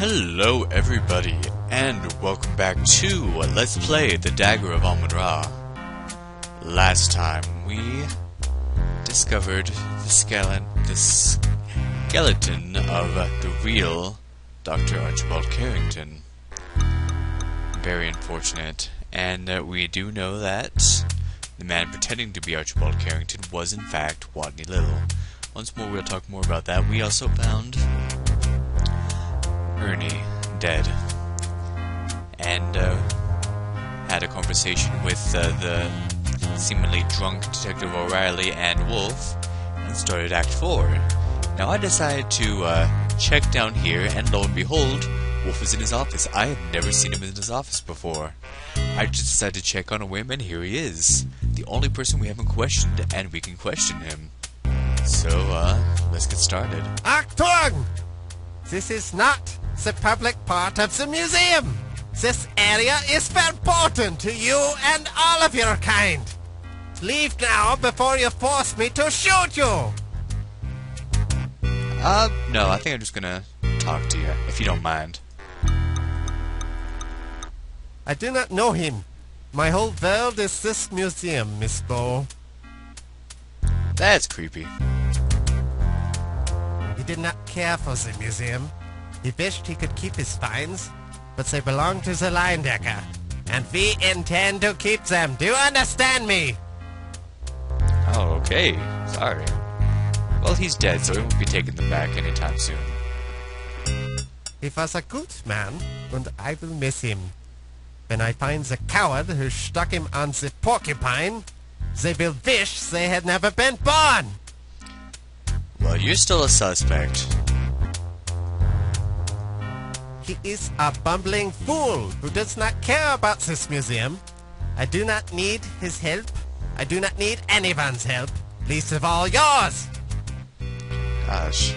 Hello everybody, and welcome back to Let's Play the Dagger of Amon. Last time we discovered the skeleton of the real Dr. Archibald Carrington. Very unfortunate, and we do know that the man pretending to be Archibald Carrington was in fact Watney Little. Once more we'll talk more about that. We also found Ernie dead, and had a conversation with the seemingly drunk Detective O'Reilly and Wolf, and started Act 4. Now I decided to check down here, and lo and behold, Wolf is in his office. I have never seen him in his office before. I just decided to check on a whim, and here he is. The only person we haven't questioned, and we can question him. So, let's get started. Achtung! This is not the public part of the museum. This area is verboten to you and all of your kind. Leave now before you force me to shoot you. No, I think I'm just gonna talk to you, if you don't mind. I do not know him. My whole world is this museum, Miss Bow. That's creepy. He did not care for the museum. He wished he could keep his finds, but they belong to the Leyendecker, and we intend to keep them. Do you understand me? Oh, okay. Sorry. Well, he's dead, so he won't be taking them back anytime soon. He was a good man, and I will miss him. When I find the coward who stuck him on the porcupine, they will wish they had never been born. Well, you're still a suspect. He is a bumbling fool who does not care about this museum. I do not need his help. I do not need anyone's help, least of all yours. Gosh.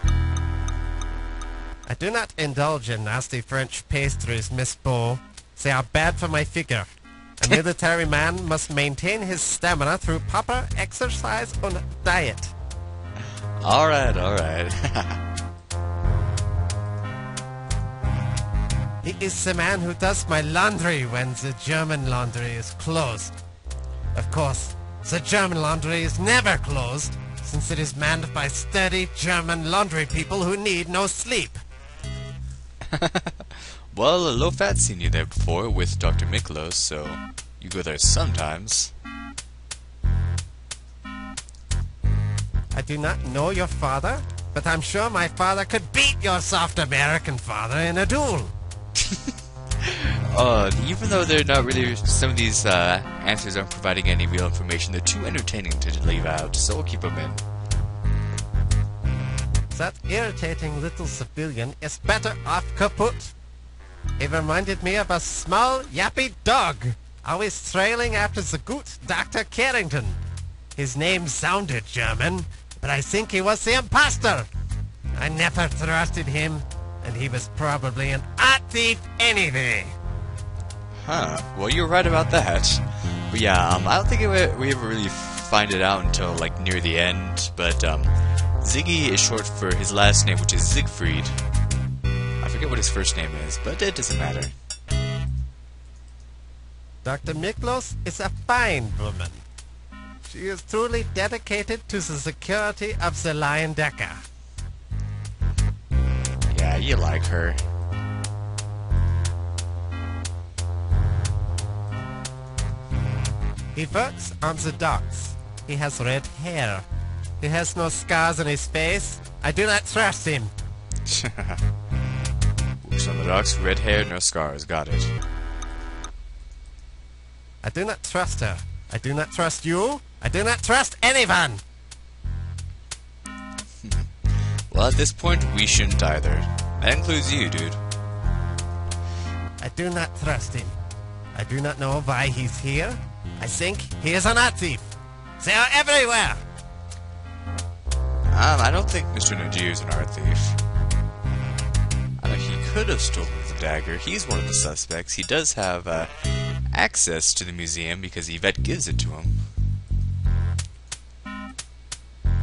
I do not indulge in nasty French pastries, Miss Bow. They are bad for my figure. A military man must maintain his stamina through proper exercise and diet. Alright, alright. He is the man who does my laundry when the German laundry is closed. Of course, the German laundry is never closed, since it is manned by sturdy German laundry people who need no sleep. Well, Low-Fat's seen you there before with Dr. Miklos, so you go there sometimes. I do not know your father, but I'm sure my father could beat your soft American father in a duel. Even though they're not really, some of these answers aren't providing any real information, they're too entertaining to leave out, so we'll keep them in. That irritating little civilian is better off kaput. He reminded me of a small, yappy dog, always trailing after the good Dr. Carrington. His name sounded German, but I think he was the imposter. I never trusted him, and he was probably an art thief anyway. Huh, well you're right about that. But yeah, I don't think we ever really find it out until like near the end, but Ziggy is short for his last name, which is Siegfried. I forget what his first name is, but it doesn't matter. Dr. Miklos is a fine woman. She is truly dedicated to the security of the Leyendecker. Yeah, you like her. He works on the docks. He has red hair. He has no scars on his face. I do not trust him. Works on the docks, red hair, no scars, got it. I do not trust her. I do not trust you. I do not trust anyone. Well, at this point, we shouldn't either. That includes you, dude. I do not trust him. I do not know why he's here. I think he is an art thief. They are everywhere. I don't think Mr. Najir is an art thief. I know he could have stolen the dagger. He's one of the suspects. He does have access to the museum because Yvette gives it to him.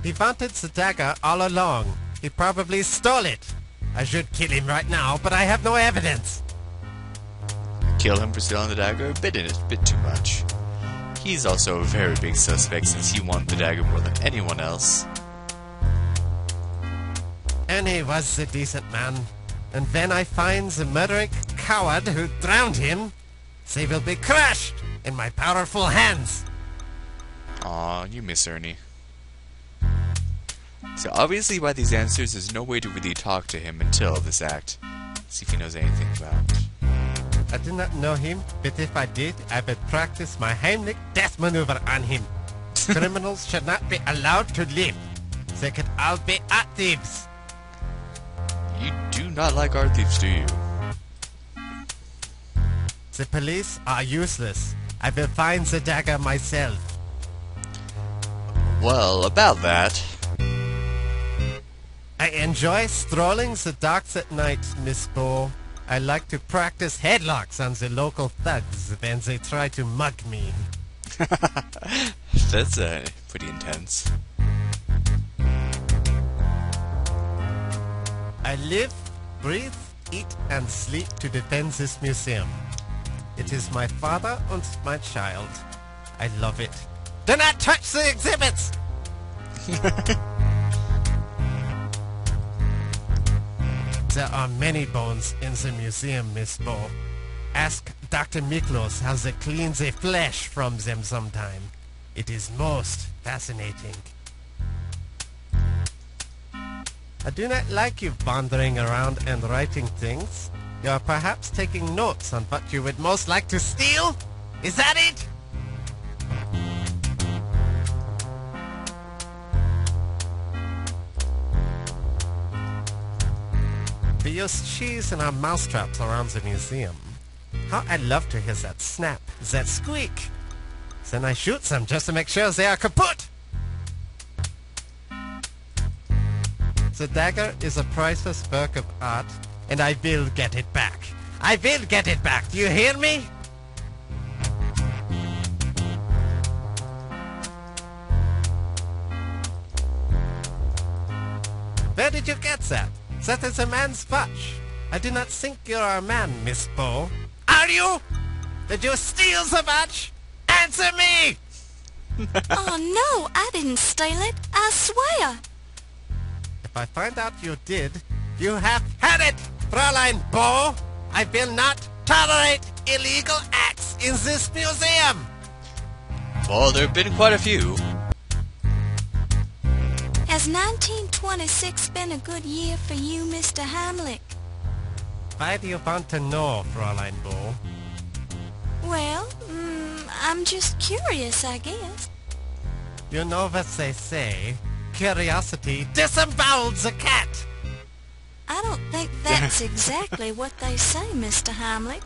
He wanted the dagger all along. He probably stole it. I should kill him right now, but I have no evidence. Kill him for stealing the dagger? A bit too much. He's also a very big suspect since he wanted the dagger more than anyone else. And he was a decent man. And then I find the murdering coward who drowned him. They will be crushed in my powerful hands. Aw, you miss Ernie. So obviously by these answers, there's no way to really talk to him until this act. See if he knows anything about it. I do not know him, but if I did, I would practice my Heimlich death maneuver on him. Criminals should not be allowed to live. They could all be art thieves. You do not like art thieves, do you? The police are useless. I will find the dagger myself. Well, about that. I enjoy strolling the docks at night, Miss Bo. I like to practice headlocks on the local thugs when they try to mug me. That's pretty intense. I live, breathe, eat, and sleep to defend this museum. It is my father and my child. I love it. Do not touch the exhibits! There are many bones in the museum, Miss Bo. Ask Dr. Miklos how they clean the flesh from them sometime. It is most fascinating. I do not like you wandering around and writing things. You are perhaps taking notes on what you would most like to steal? Is that it? We use cheese in our mousetraps around the museum. How I love to hear that snap, that squeak. Then I shoot them just to make sure they are kaput. The dagger is a priceless work of art, and I will get it back. I will get it back. Do you hear me? Where did you get that? That is a man's watch. I do not think you are a man, Miss Bo. Are you? Did you steal the watch? Answer me! Oh, no, I didn't steal it. I swear. If I find out you did, you have had it, Fräulein Bo. I will not tolerate illegal acts in this museum. Well, there have been quite a few. Has 1926 been a good year for you, Mr. Heimlich? Why do you want to know, Fräulein Bo? Well, I'm just curious, I guess. You know what they say, curiosity disembowels a cat. I don't think that's exactly what they say, Mr. Heimlich.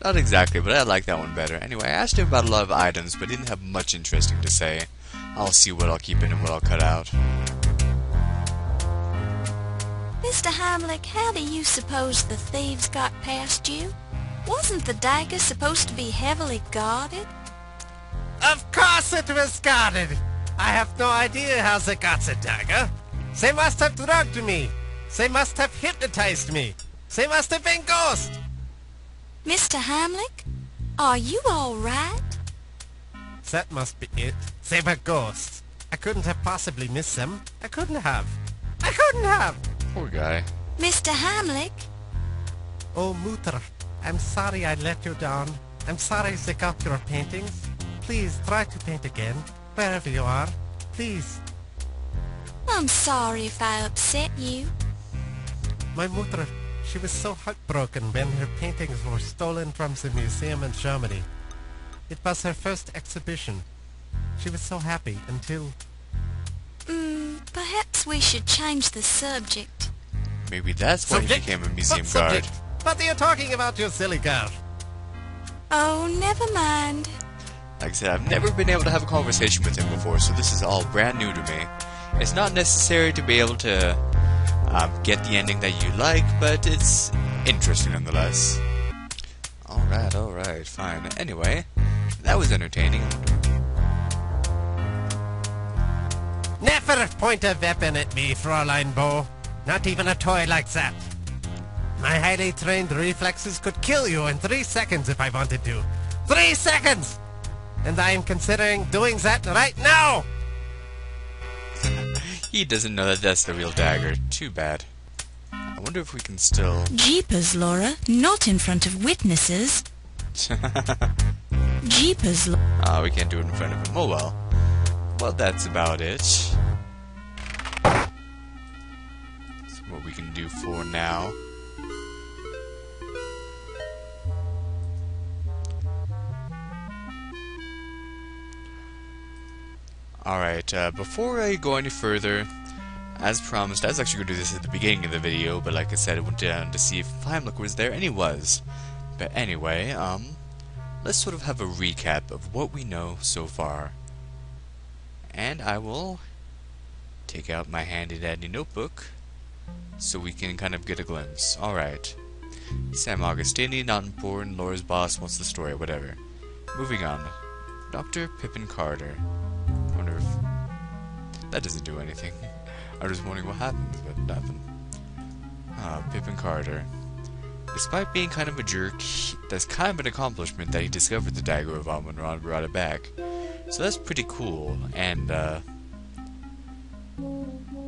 Not exactly, but I like that one better. Anyway, I asked him about a lot of items, but he didn't have much interesting to say. I'll see what I'll keep in and what I'll cut out. Mr. Heimlich, how do you suppose the thieves got past you? Wasn't the dagger supposed to be heavily guarded? Of course it was guarded. I have no idea how they got the dagger. They must have drugged me. They must have hypnotized me. They must have been ghosts. Mr. Heimlich, are you all right? That must be it. They were ghosts. I couldn't have possibly missed them. I couldn't have. I couldn't have. Poor guy. Mr. Heimlich? Oh, Mutter, I'm sorry I let you down. I'm sorry they got your paintings. Please try to paint again, wherever you are. Please. I'm sorry if I upset you. My Mutter, she was so heartbroken when her paintings were stolen from the museum in Germany. It was her first exhibition. She was so happy until... Perhaps we should change the subject. Maybe that's why he Subject? became a museum What guard. subject? What are you talking about, you silly girl? Oh, never mind. Like I said, I've never been able to have a conversation with him before, so this is all brand new to me. It's not necessary to be able to get the ending that you like, but it's interesting nonetheless. Alright, fine. Anyway, that was entertaining. Never point a weapon at me, Fräulein Bo. Not even a toy like that. My highly trained reflexes could kill you in 3 seconds if I wanted to. 3 seconds! And I am considering doing that right now! He doesn't know that that's the real dagger. Too bad. I wonder if we can still... Jeepers, Laura. Not in front of witnesses. Jeepers, Ah, we can't do it in front of him. Oh well. Well, that's about it. That's what we can do for now. Alright, before I go any further, as promised, I was actually going to do this at the beginning of the video, but like I said, I went down to see if Heimlich was there, and he was. But anyway, let's sort of have a recap of what we know so far. And I will take out my handy-dandy notebook, so we can kind of get a glimpse. Alright. Sam Augustini, not important, Laura's boss wants the story, whatever. Moving on. Dr. Pippin Carter. I wonder if... that doesn't do anything. I was wondering what happens, but nothing. Pippin Carter. Despite being kind of a jerk, that's kind of an accomplishment that he discovered the Dagger of Amon and brought it back. So that's pretty cool, and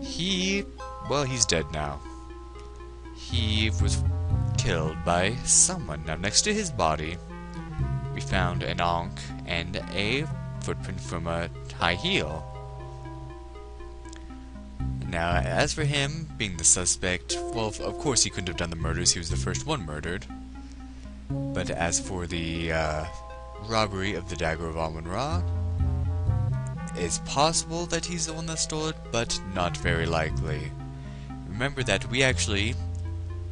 he's dead now. He was killed by someone. Now next to his body, we found an ankh and a footprint from a high heel. Now, as for him being the suspect, well, of course he couldn't have done the murders, he was the first one murdered. But as for the robbery of the Dagger of Amon-Ra, it's possible that he's the one that stole it, but not very likely. Remember that we actually,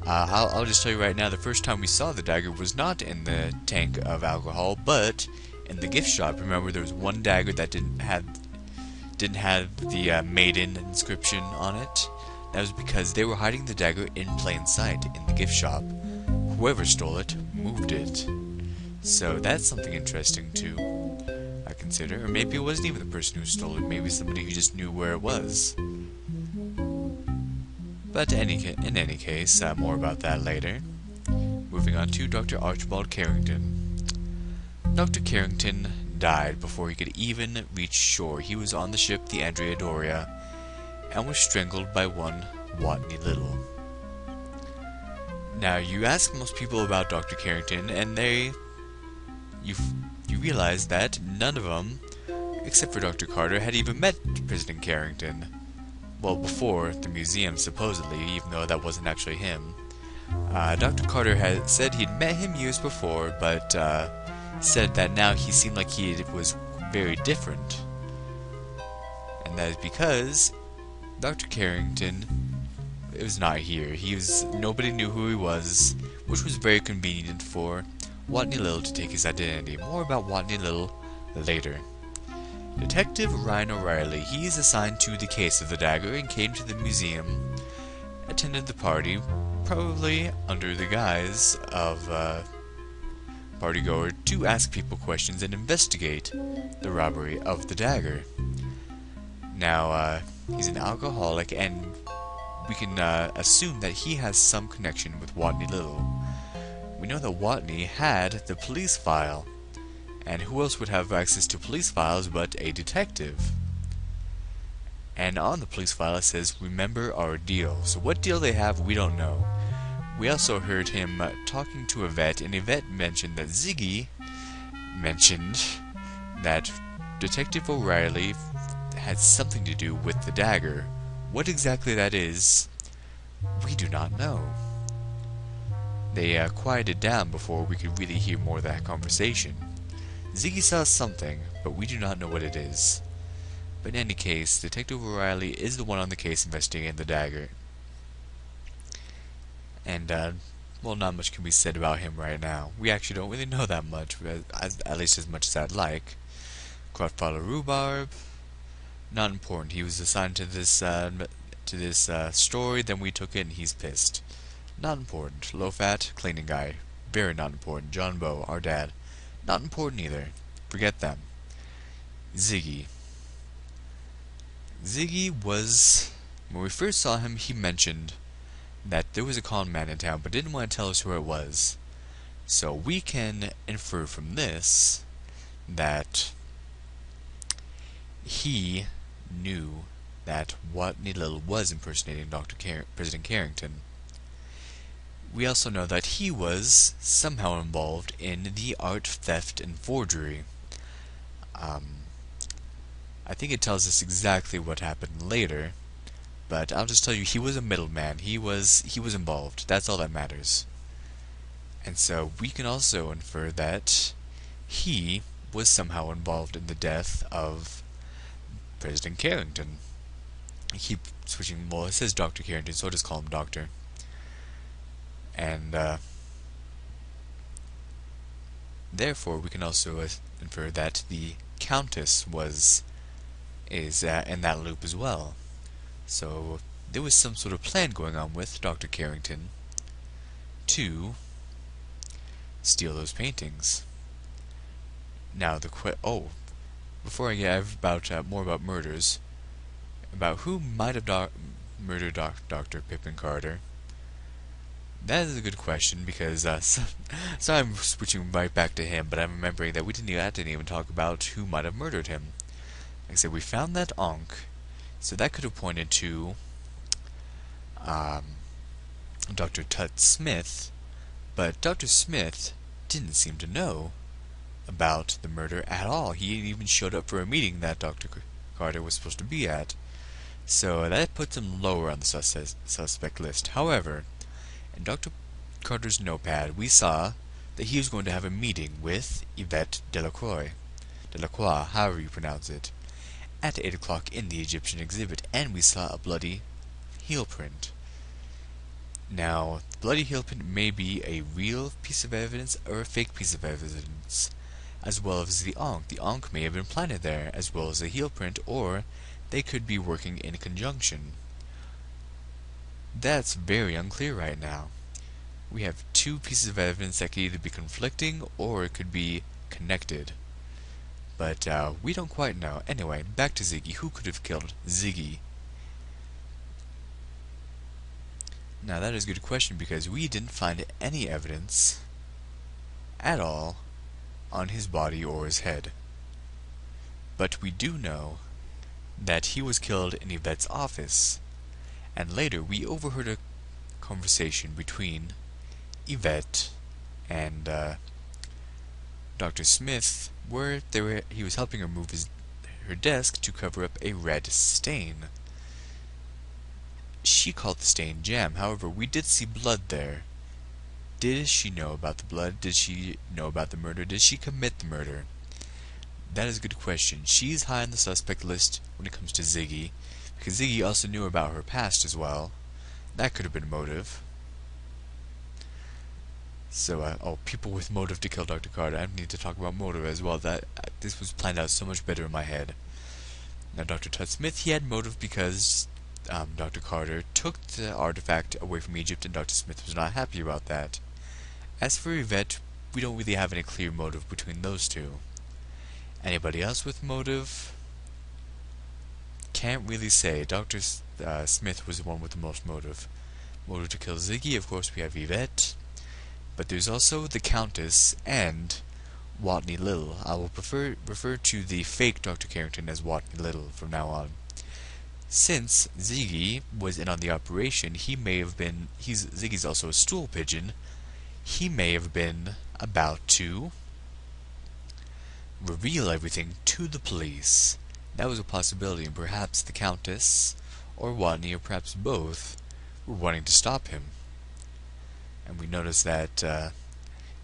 I'll just tell you right now, the first time we saw the dagger was not in the tank of alcohol, but in the gift shop. Remember, there was one dagger that didn't have the maiden inscription on it. That was because they were hiding the dagger in plain sight in the gift shop. Whoever stole it moved it. So that's something interesting too, I consider. Or maybe it wasn't even the person who stole it. Maybe somebody who just knew where it was. But in any case, more about that later. Moving on to Dr. Archibald Carrington. Dr. Carrington died before he could even reach shore. He was on the ship, the Andrea Doria, and was strangled by one Watney Little. Now, you ask most people about Dr. Carrington, and you realize that none of them, except for Dr. Carter, had even met President Carrington. Well, before the museum, supposedly, even though that wasn't actually him. Dr. Carter had said he'd met him years before, but said that now he seemed like he was very different. And that is because Dr. Carrington was not here. Nobody knew who he was, which was very convenient for Watney Little to take his identity. More about Watney Little later. Detective Ryan O'Reilly, he is assigned to the case of the dagger and came to the museum, attended the party, probably under the guise of partygoer, to ask people questions and investigate the robbery of the dagger. Now, he's an alcoholic, and we can assume that he has some connection with Watney Little. We know that Watney had the police file, and who else would have access to police files but a detective? And on the police file it says, "Remember our deal." So what deal they have, we don't know. We also heard him talking to Yvette, and Yvette mentioned that Ziggy mentioned that Detective O'Reilly had something to do with the dagger. What exactly that is, we do not know. They quieted down before we could really hear more of that conversation. Ziggy saw something, but we do not know what it is. But in any case, Detective O'Reilly is the one on the case investigating the dagger. And, well, not much can be said about him right now. We actually don't really know that much, at least as much as I'd like. Crotfather Rhubarb, not important. He was assigned to this story, then we took it and he's pissed. Not important. Low-fat, cleaning guy, very not important. John Bow, our dad, not important either. Forget them. Ziggy. Ziggy was When we first saw him, he mentioned that there was a con man in town, but didn't want to tell us who it was. So we can infer from this that he knew that Watney Little was impersonating President Carrington. We also know that he was somehow involved in the art theft and forgery. I think it tells us exactly what happened later, but I'll just tell you, he was a middleman. He was involved. That's all that matters. And so we can also infer that he was somehow involved in the death of President Carrington. I keep switching. Well, it says Dr. Carrington, so I'll just call him Doctor. And therefore, we can also infer that the Countess is in that loop as well. So there was some sort of plan going on with Dr. Carrington to steal those paintings. Now before I get about more about murders, about who might have murdered Dr. Pippin Carter. That is a good question, because so I'm switching right back to him, but I'm remembering that we didn't even talk about who might have murdered him. Like I said, we found that Ankh, so that could have pointed to Dr. Tut Smith, but Dr. Smith didn't seem to know about the murder at all. He even showed up for a meeting that Dr. Carter was supposed to be at, so that puts him lower on the suspect list. However, in Dr. Carter's notepad, we saw that he was going to have a meeting with Yvette Delacroix, however you pronounce it, at 8 o'clock in the Egyptian exhibit, and we saw a bloody heel print. Now, the bloody heel print may be a real piece of evidence or a fake piece of evidence, as well as the Ankh. The Ankh may have been planted there, as well as the heel print, or they could be working in conjunction. That's very unclear right now. We have two pieces of evidence that could either be conflicting or it could be connected. But we don't quite know. Anyway, back to Ziggy. Who could have killed Ziggy? Now that is a good question, because we didn't find any evidence at all on his body or his head. But we do know that he was killed in Yvette's office. And later, we overheard a conversation between Yvette and Dr. Smith, where he was helping her move her desk to cover up a red stain. She called the stain jam. However, we did see blood there. Did she know about the blood? Did she know about the murder? Did she commit the murder? That is a good question. She's high on the suspect list when it comes to Ziggy, because Ziggy also knew about her past as well. That could have been a motive. So, people with motive to kill Dr. Carter. I need to talk about motive as well. This was planned out so much better in my head. Now, Dr. Tut Smith, he had motive because Dr. Carter took the artifact away from Egypt, and Dr. Smith was not happy about that. As for Yvette, we don't really have any clear motive between those two. Anybody else with motive? Can't really say. Dr. Smith was the one with the most motive. Motive to kill Ziggy, of course we have Yvette. But there's also the Countess and Watney Little. I will refer to the fake Dr. Carrington as Watney Little from now on. Since Ziggy was in on the operation, Ziggy's also a stool pigeon. He may have been about to reveal everything to the police. That was a possibility, and perhaps the Countess, or Watney, or perhaps both, were wanting to stop him. And we noticed that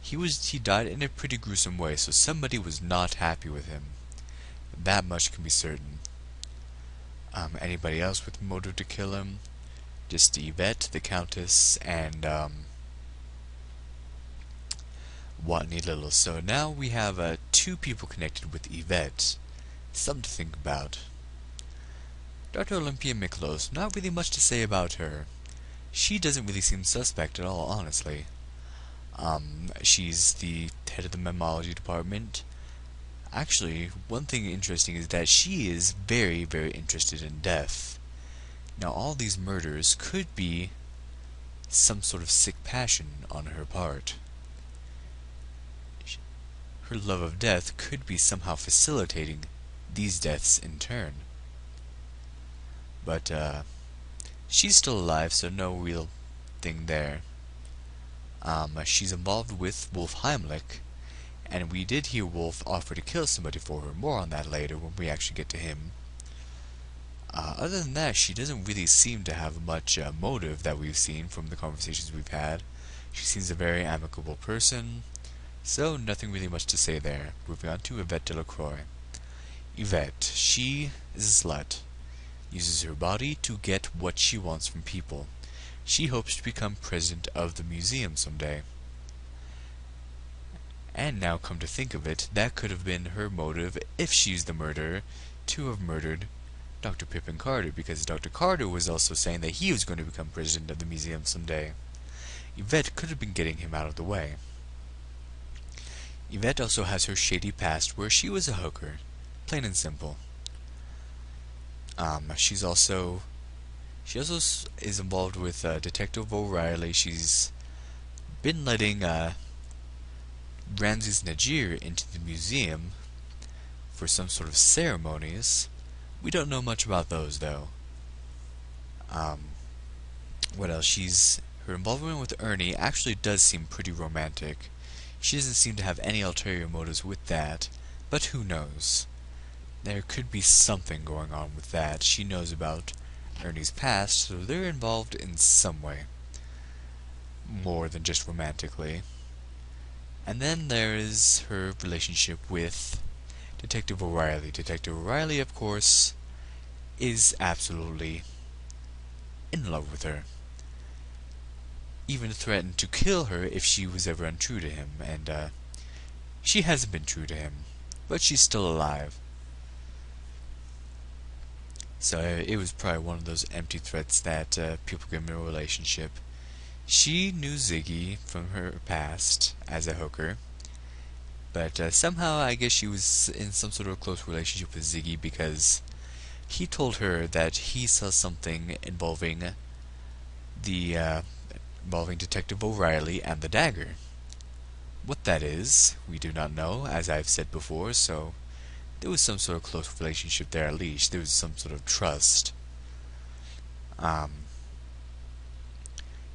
he died in a pretty gruesome way, so somebody was not happy with him. That much can be certain. Anybody else with motive to kill him? Just Yvette, the Countess, and Watney Little. So now we have two people connected with Yvette. Something to think about. Dr. Olympia Miklos, not really much to say about her. She doesn't really seem suspect at all, honestly. She's the head of the mammalogy department. Actually, one thing interesting is that she is very, very interested in death. Now, all these murders could be some sort of sick passion on her part. Her love of death could be somehow facilitating these deaths in turn. But, she's still alive, so no real thing there. She's involved with Wolf Heimlich, and we did hear Wolf offer to kill somebody for her. More on that later when we actually get to him. Other than that, she doesn't really seem to have much motive that we've seen from the conversations we've had. She seems a very amicable person, so nothing really much to say there. Moving on to Yvette Delacroix. Yvette, she is a slut. Uses her body to get what she wants from people. She hopes to become president of the museum someday. And now come to think of it, that could have been her motive if she's the murderer, to have murdered Dr. Pippin Carter, because Dr. Carter was also saying that he was going to become president of the museum someday. Yvette could have been getting him out of the way. Yvette also has her shady past where she was a hooker, plain and simple. She also is involved with Detective O'Reilly. She's been letting Ramses Najir into the museum for some sort of ceremonies. We don't know much about those, though. What else? Her involvement with Ernie actually does seem pretty romantic. She doesn't seem to have any ulterior motives with that, but who knows? There could be something going on with that. She knows about Ernie's past, so they're involved in some way. More than just romantically. And then there is her relationship with Detective O'Reilly. Detective O'Reilly, of course, is absolutely in love with her. Even threatened to kill her if she was ever untrue to him, and she hasn't been true to him, but she's still alive. So it was probably one of those empty threats that people give in a relationship. She knew Ziggy from her past as a hooker, but somehow I guess she was in some sort of close relationship with Ziggy because he told her that he saw something involving Detective O'Reilly and the dagger. What that is, we do not know, as I've said before, so there was some sort of close relationship there at least. There was some sort of trust.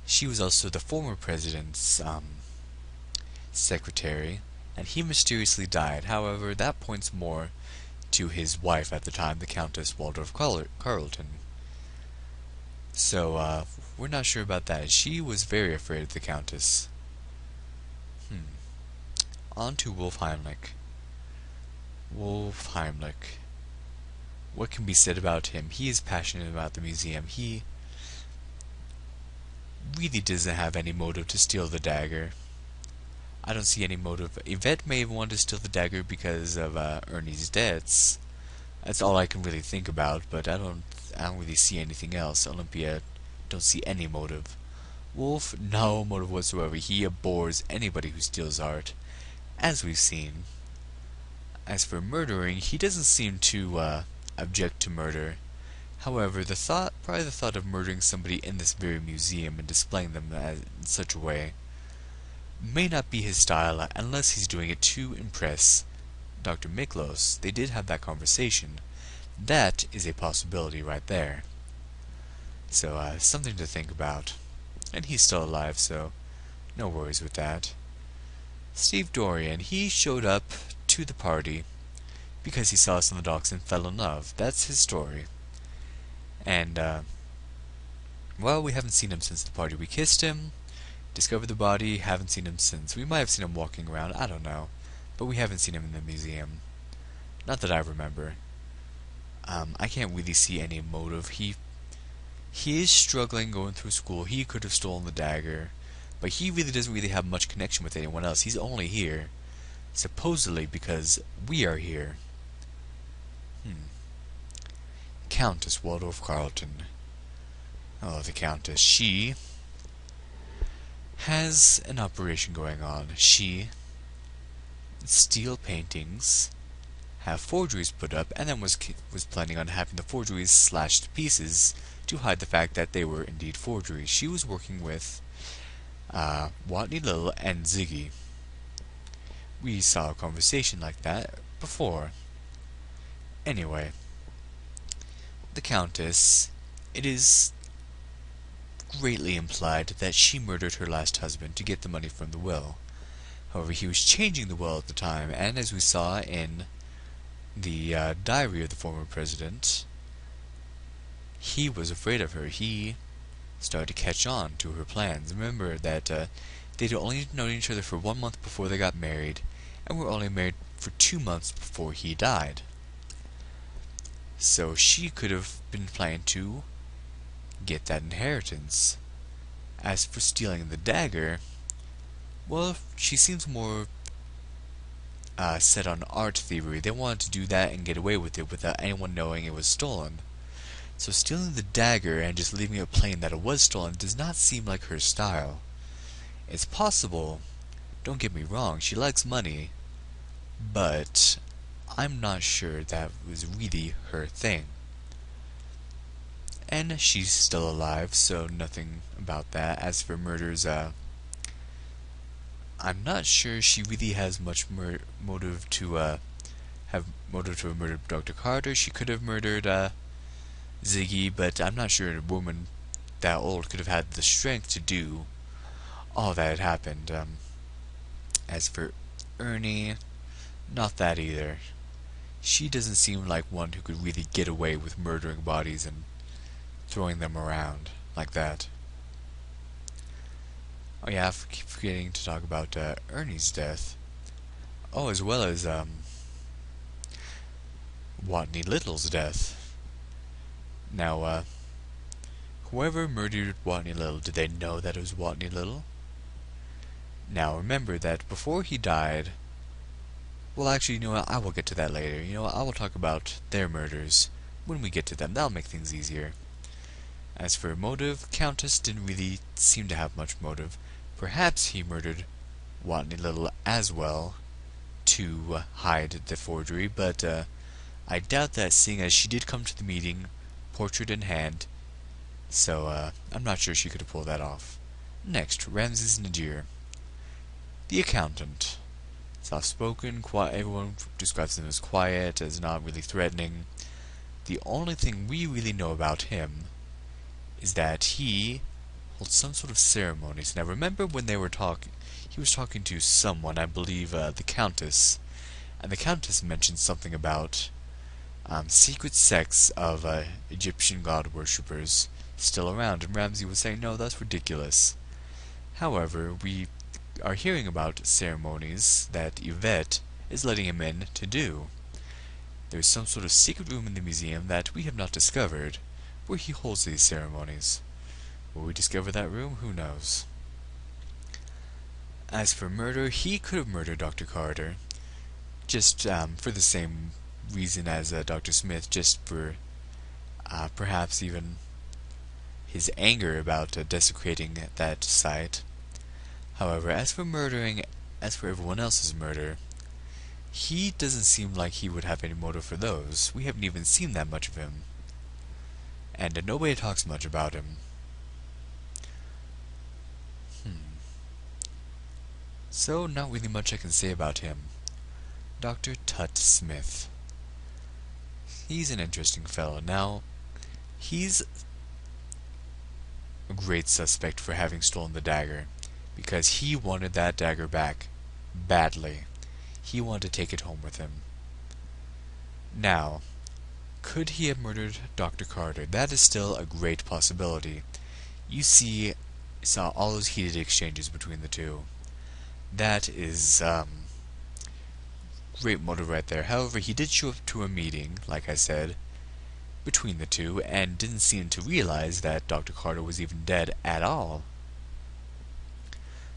She was also the former president's secretary, and he mysteriously died. However, that points more to his wife at the time, the Countess Waldorf Carleton. So, we're not sure about that. She was very afraid of the Countess. On to Wolf Heimlich. Wolf Heimlich. What can be said about him? He is passionate about the museum. He really doesn't have any motive to steal the dagger. I don't see any motive. Yvette may have wanted to steal the dagger because of Ernie's debts. That's all I can really think about, but I don't really see anything else. Olympia, don't see any motive. Wolf, no motive whatsoever. He abhors anybody who steals art, as we've seen. As for murdering, he doesn't seem to object to murder. However, probably the thought of murdering somebody in this very museum and displaying them in such a way may not be his style unless he's doing it to impress Dr. Miklos. They did have that conversation. That is a possibility right there. So, something to think about. And he's still alive, so no worries with that. Steve Dorian, he showed up to the party because he saw us on the docks and fell in love. That's his story. And, well, we haven't seen him since the party. We kissed him, discovered the body, haven't seen him since. We might have seen him walking around, I don't know. But we haven't seen him in the museum. Not that I remember. I can't really see any motive. He is struggling going through school. He could have stolen the dagger. But he really doesn't really have much connection with anyone else. He's only here, supposedly, because we are here. Countess Waldorf Carleton. Oh, the Countess. She has an operation going on. She steal paintings, have forgeries put up, and then was planning on having the forgeries slashed to pieces to hide the fact that they were indeed forgeries. She was working with Watney Little and Ziggy. We saw a conversation like that before. Anyway, the Countess, it is greatly implied that she murdered her last husband to get the money from the will. However, he was changing the will at the time, and as we saw in the diary of the former president, he was afraid of her. He started to catch on to her plans. Remember that they'd only known each other for 1 month before they got married, and were only married for 2 months before he died. So she could have been planning to get that inheritance. As for stealing the dagger, well, she seems more set on art thievery. They wanted to do that and get away with it without anyone knowing it was stolen. So stealing the dagger and just leaving it plain that it was stolen does not seem like her style. It's possible, don't get me wrong, she likes money, but I'm not sure that was really her thing. And she's still alive, so nothing about that. As for murders, I'm not sure she really has much motive to have murdered Dr. Carter. She could have murdered Ziggy, but I'm not sure a woman that old could have had the strength to do all that had happened. As for Ernie, not that either. She doesn't seem like one who could really get away with murdering bodies and throwing them around like that. Oh yeah, I keep forgetting to talk about Ernie's death. Oh, as well as Watney Little's death. Now, whoever murdered Watney Little, did they know that it was Watney Little? Now, remember that before he died... Well, actually, you know what? I will get to that later. You know what? I will talk about their murders when we get to them. That'll make things easier. As for motive, Countess didn't really seem to have much motive. Perhaps he murdered Watney Little as well to hide the forgery, but I doubt that, seeing as she did come to the meeting, portrait in hand, so I'm not sure she could have pulled that off. Next, Ramses Nadir, the accountant. Soft-spoken, quiet. Everyone describes him as quiet, as not really threatening. The only thing we really know about him is that he holds some sort of ceremonies. Now remember when they were talking, he was talking to someone, I believe the Countess, and the Countess mentioned something about secret sects of Egyptian god worshippers still around, and Ramsey was saying, no, that's ridiculous. However, we are hearing about ceremonies that Yvette is letting him in to do. There's some sort of secret room in the museum that we have not discovered, where he holds these ceremonies. Will we discover that room? Who knows? As for murder, he could have murdered Dr. Carter, just for the same reason as Dr. Smith, just for perhaps even his anger about desecrating that site. However, as for everyone else's murder, he doesn't seem like he would have any motive for those. We haven't even seen that much of him. And nobody talks much about him. So, not really much I can say about him. Dr. Tut Smith. He's an interesting fellow. Now, he's a great suspect for having stolen the dagger, because he wanted that dagger back badly. He wanted to take it home with him. Now, could he have murdered Dr. Carter? That is still a great possibility. You saw all those heated exchanges between the two. That is great motive right there. However, he did show up to a meeting, like I said, between the two, and didn't seem to realize that Dr. Carter was even dead at all.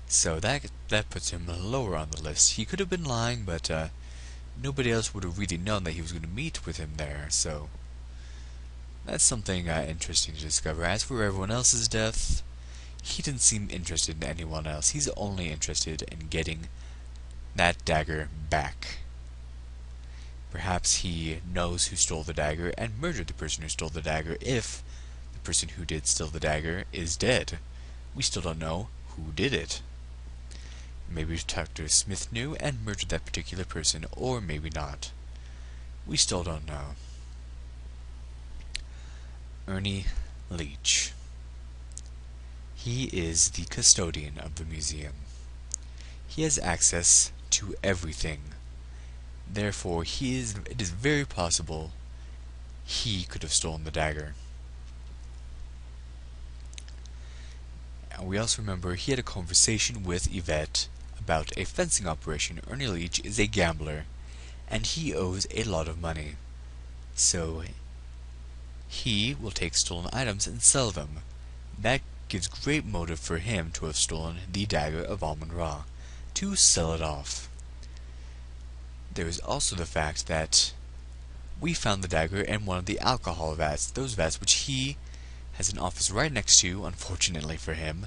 So that puts him lower on the list. He could have been lying, but nobody else would have really known that he was going to meet with him there, so that's something interesting to discover. As for everyone else's death, he didn't seem interested in anyone else. He's only interested in getting that dagger back. Perhaps he knows who stole the dagger and murdered the person who stole the dagger if the person who did steal the dagger is dead. We still don't know who did it. Maybe Dr. Smith knew and murdered that particular person, or maybe not. We still don't know. Ernie Leach. He is the custodian of the museum. He has access to everything. Therefore, it is very possible he could have stolen the dagger. And we also remember he had a conversation with Yvette about a fencing operation. Ernie Leach is a gambler, and he owes a lot of money. So, he will take stolen items and sell them. That gives great motive for him to have stolen the Dagger of Amon Ra, to sell it off. There is also the fact that we found the dagger in one of the alcohol vats, those vats which he has an office right next to, unfortunately for him.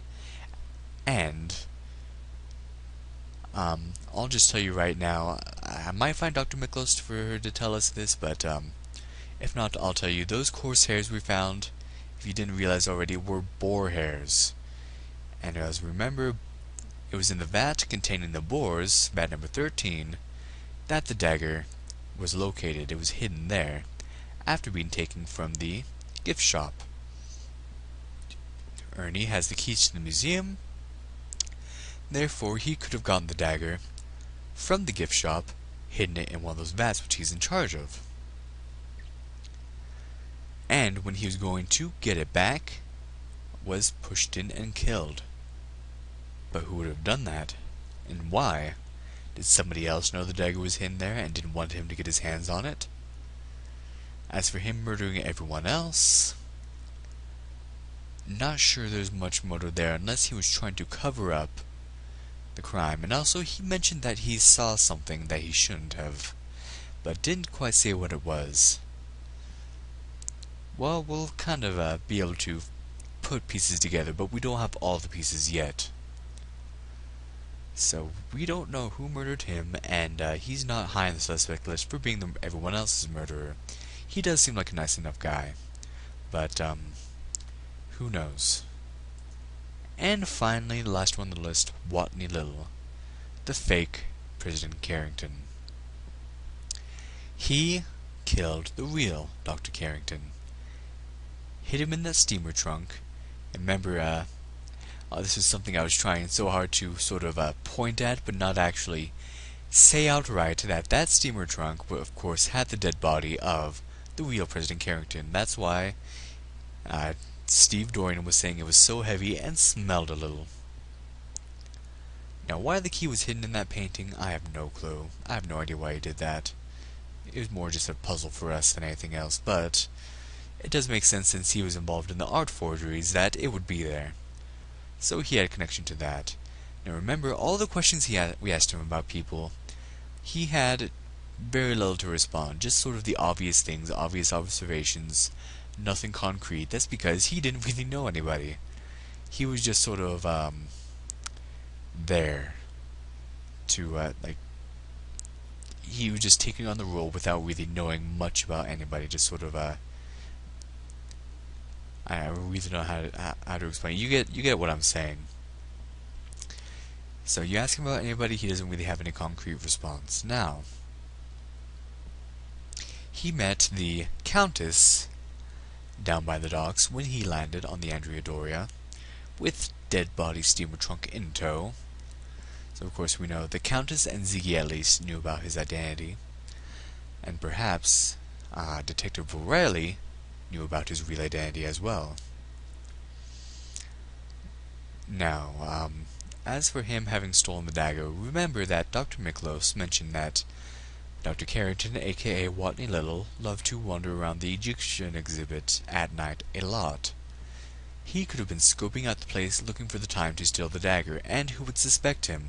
And I'll just tell you right now, I might find Dr. Miklos for her to tell us this, but if not, I'll tell you, those coarse hairs we found, if you didn't realize already, were boar hairs. And as remember, it was in the vat containing the boars, vat number 13, that the dagger was located. It was hidden there, after being taken from the gift shop. Ernie has the keys to the museum, therefore he could have gotten the dagger from the gift shop, hidden it in one of those vats which he's in charge of. And when he was going to get it back, was pushed in and killed. But who would have done that? And why? Did somebody else know the dagger was hidden there and didn't want him to get his hands on it? As for him murdering everyone else, not sure there's much motive there unless he was trying to cover up the crime. And also he mentioned that he saw something that he shouldn't have, but didn't quite say what it was. Well, we'll kind of be able to put pieces together, but we don't have all the pieces yet. So we don't know who murdered him, and he's not high on the suspect list for being everyone else's murderer. He does seem like a nice enough guy, but who knows. And finally, the last one on the list, Watney Little, the fake President Carrington. He killed the real Dr. Carrington, hid him in that steamer trunk. And remember, this is something I was trying so hard to sort of point at, but not actually say outright, that that steamer trunk, of course, had the dead body of the real President Carrington. That's why Steve Dorian was saying it was so heavy and smelled a little. Now, why the key was hidden in that painting, I have no clue. I have no idea why he did that. It was more just a puzzle for us than anything else, but it does make sense since he was involved in the art forgeries that it would be there. So he had a connection to that. Now remember, all the questions we asked him about people, he had very little to respond. Just sort of the obvious things, obvious observations, nothing concrete. That's because he didn't really know anybody. He was just sort of there to he was just taking on the role without really knowing much about anybody. Just sort of I really don't know how to explain. You get what I'm saying. So you ask him about anybody, he doesn't really have any concrete response. Now, he met the Countess down by the docks when he landed on the Andrea Doria, with dead body steamer trunk in tow. So of course we know the Countess and Ziggy at least knew about his identity, and perhaps Detective O'Reilly knew about his real identity as well. Now, as for him having stolen the dagger, remember that Dr. Miklos mentioned that Dr. Carrington, aka Watney Little, loved to wander around the Egyptian exhibit at night a lot. He could have been scoping out the place looking for the time to steal the dagger, and who would suspect him?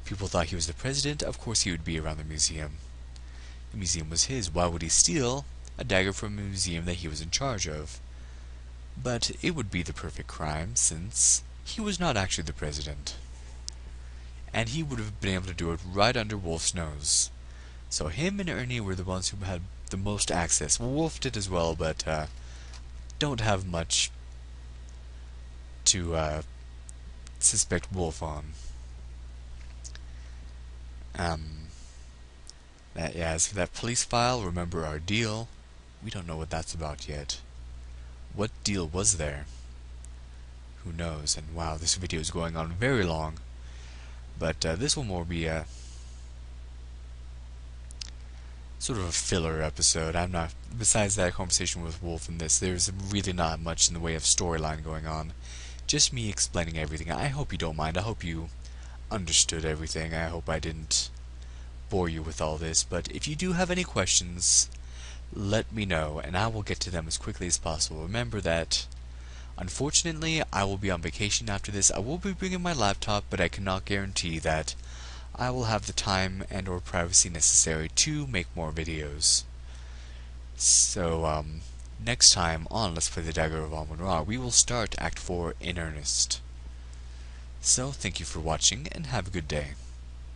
If people thought he was the president, of course he would be around the museum. The museum was his. Why would he steal a dagger from a museum that he was in charge of? But it would be the perfect crime, since he was not actually the president. And he would have been able to do it right under Wolf's nose. So him and Ernie were the ones who had the most access. Well, Wolf did as well, but don't have much to suspect Wolf on. As for that police file, remember our deal. We don't know what that's about yet. What deal was there? Who knows? And wow, this video is going on very long. But this will more be a sort of a filler episode. I'm not. Besides that conversation with Wolf and this, there's really not much in the way of storyline going on. Just me explaining everything. I hope you don't mind. I hope you understood everything. I hope I didn't bore you with all this. But if you do have any questions, let me know, and I will get to them as quickly as possible. Remember that, unfortunately, I will be on vacation after this. I will be bringing my laptop, but I cannot guarantee that I will have the time and or privacy necessary to make more videos. So, next time on Let's Play the Dagger of Amon, we will start Act 4 in earnest. So, thank you for watching, and have a good day.